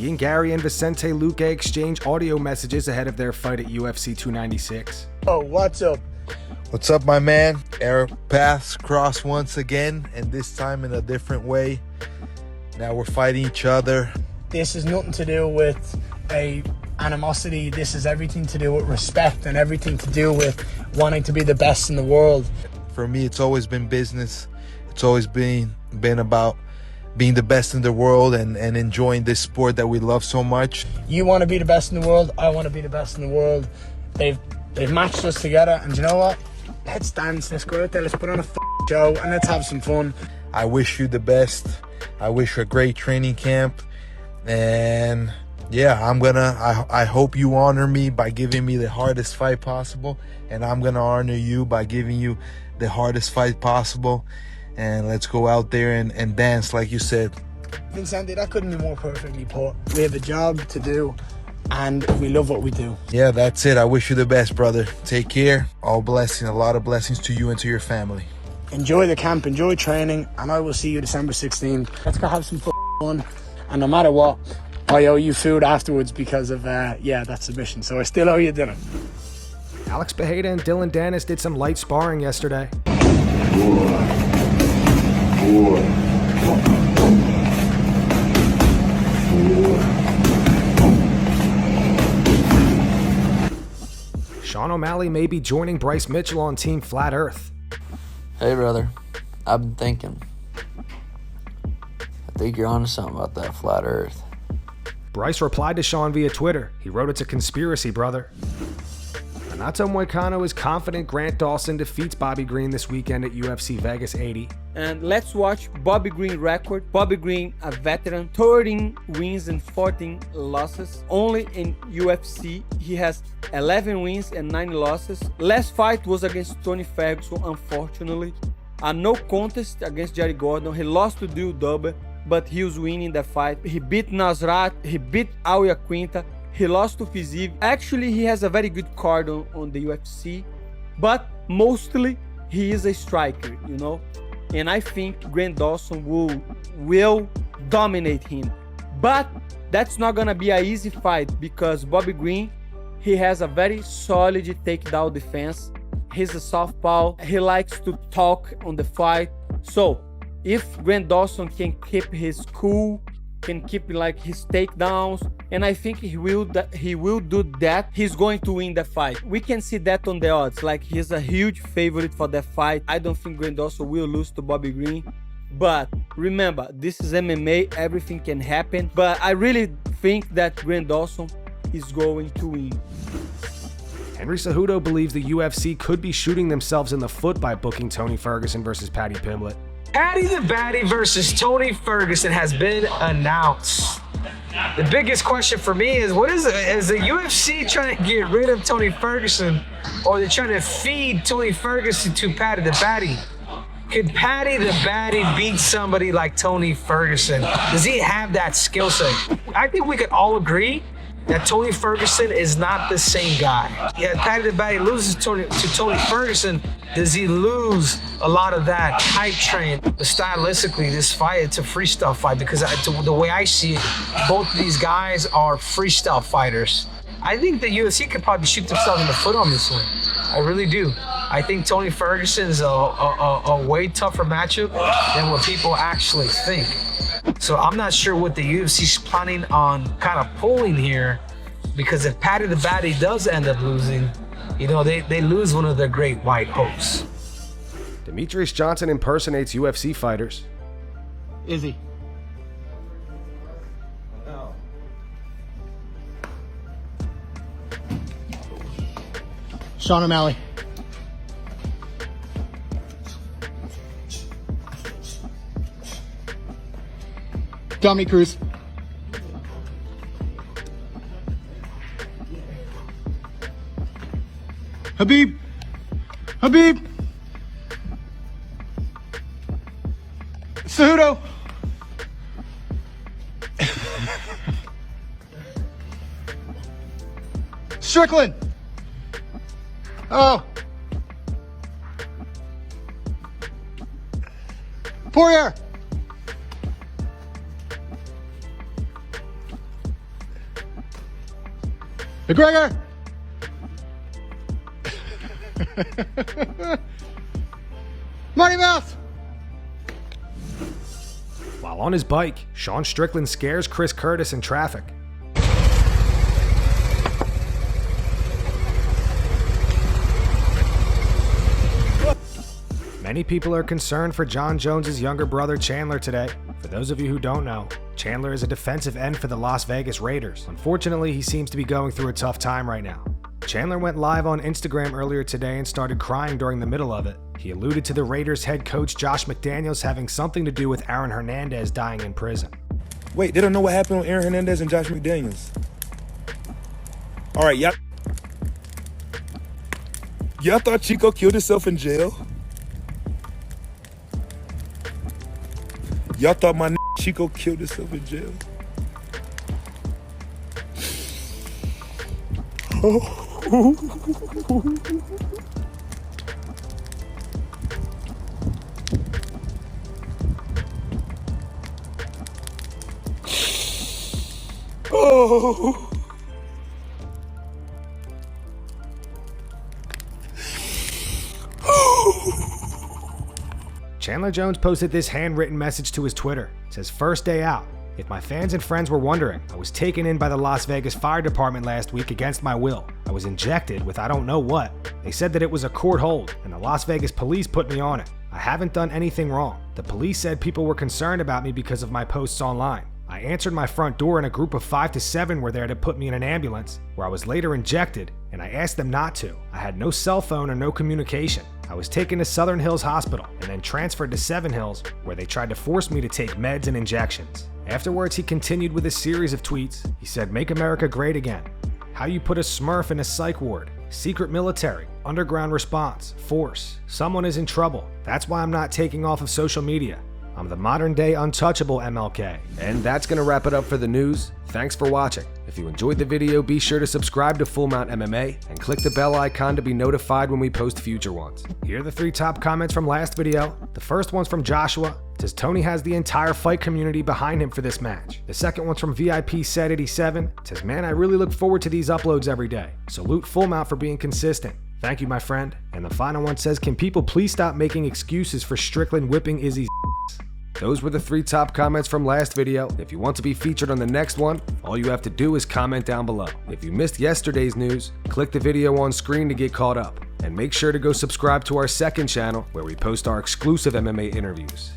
He and Garry and Vicente Luque exchange audio messages ahead of their fight at UFC 296. Oh, what's up? What's up, my man? Our paths cross once again, and this time in a different way. Now we're fighting each other. This has nothing to do with animosity. This is everything to do with respect and everything to do with wanting to be the best in the world. For me, it's always been business. It's always been about being the best in the world and enjoying this sport that we love so much. You want to be the best in the world. I want to be the best in the world. They've matched us together, and you know what? Let's dance. Let's go out there. Let's put on a show and let's have some fun. I wish you the best. I wish you a great training camp. And yeah, I hope you honor me by giving me the hardest fight possible. And I'm going to honor you by giving you the hardest fight possible. And let's go out there and dance, like you said. Vicente, that couldn't be more perfectly put. We have a job to do, and we love what we do. Yeah, that's it. I wish you the best, brother. Take care. All blessings, a lot of blessings to you and to your family. Enjoy the camp, enjoy training, and I will see you December 16th. Let's go have some fun. And no matter what, I owe you food afterwards because of, that submission. So I still owe you dinner. Alex Pereira and Dillon Danis did some light sparring yesterday. Sean O'Malley may be joining Bryce Mitchell on Team Flat Earth. Hey brother, I've been thinking. I think you're onto something about that flat earth. Bryce replied to Sean via Twitter. He wrote, "It's a conspiracy, brother." Renato Moicano is confident Grant Dawson defeats Bobby Green this weekend at UFC Vegas 80. And let's watch Bobby Green record. Bobby Green, a veteran, 13 wins and 14 losses. Only in UFC, he has 11 wins and 9 losses. Last fight was against Tony Ferguson, unfortunately. A no contest against Jerry Gordon. He lost to Dil Double, but he was winning the fight. He beat Nasrat, he beat Aulia Quinta. He lost to Fiziev. Actually, he has a very good card on the UFC, but mostly he is a striker, you know? And I think Grant Dawson will dominate him. But that's not gonna be an easy fight because Bobby Green, he has a very solid takedown defense. He's a southpaw. He likes to talk on the fight. So if Grant Dawson can keep his cool, can keep like his takedowns, and I think he will do that, he's going to win the fight. We can see that on the odds, like he's a huge favorite for the fight. I don't think Grant Dawson will lose to Bobby Green, but remember, this is MMA, everything can happen, but I really think that Grant Dawson is going to win. Henry Cejudo believes the UFC could be shooting themselves in the foot by booking Tony Ferguson versus Paddy Pimblett. Paddy the Baddy versus Tony Ferguson has been announced. The biggest question for me is, is the UFC trying to get rid of Tony Ferguson, or they're trying to feed Tony Ferguson to Paddy the Baddy? Could Paddy the Baddy beat somebody like Tony Ferguson? Does he have that skill set? I think we could all agree that Tony Ferguson is not the same guy. Yeah, Paddy the Baddy loses to Tony Ferguson. Does he lose a lot of that hype train? But stylistically, this fight, it's a freestyle fight because the way I see it, both of these guys are freestyle fighters. I think the UFC could probably shoot themselves in the foot on this one. I really do. I think Tony Ferguson is a way tougher matchup than what people actually think. So I'm not sure what the UFC's planning on kind of pulling here, because if Paddy the Baddy does end up losing, you know, they lose one of their great white hopes. Demetrious Johnson impersonates UFC fighters. Is he? Sean O'Malley. Dominic Cruz. Habib. Cejudo. Strickland. Oh. Poirier. McGregor! Money mouth! While on his bike, Sean Strickland scares Chris Curtis in traffic. Many people are concerned for Jon Jones' younger brother Chandler today. For those of you who don't know, Chandler is a defensive end for the Las Vegas Raiders. Unfortunately, he seems to be going through a tough time right now. Chandler went live on Instagram earlier today and started crying during the middle of it. He alluded to the Raiders head coach Josh McDaniels having something to do with Aaron Hernandez dying in prison. Wait, they don't know what happened with Aaron Hernandez and Josh McDaniels. All right, y'all thought Chico killed himself in jail? Y'all thought my Chico killed himself in jail? Oh. Chandler Jones posted this handwritten message to his Twitter. It says, "First day out. If my fans and friends were wondering, I was taken in by the Las Vegas Fire Department last week against my will. I was injected with I don't know what. They said that it was a court hold, and the Las Vegas police put me on it. I haven't done anything wrong. The police said people were concerned about me because of my posts online. I answered my front door and a group of 5 to 7 were there to put me in an ambulance, where I was later injected, and I asked them not to. I had no cell phone or no communication. I was taken to Southern Hills Hospital and then transferred to Seven Hills, where they tried to force me to take meds and injections." Afterwards, he continued with a series of tweets. He said, "Make America great again. How you put a Smurf in a psych ward. Secret military. Underground response. Force. Someone is in trouble. That's why I'm not taking off of social media. I'm the modern day untouchable MLK." And that's going to wrap it up for the news. Thanks for watching. If you enjoyed the video, be sure to subscribe to Full Mount MMA and click the bell icon to be notified when we post future ones. Here are the 3 top comments from last video. The first one's from Joshua. It says, "Tony has the entire fight community behind him for this match." The second one's from VIP Set 87. It says, "Man, I really look forward to these uploads every day. Salute Full Mount for being consistent. Thank you, my friend." And the final one says, "Can people please stop making excuses for Strickland whipping Izzy's?" Those were the 3 top comments from last video. If you want to be featured on the next one, all you have to do is comment down below. If you missed yesterday's news, click the video on screen to get caught up. And make sure to go subscribe to our second channel, where we post our exclusive MMA interviews.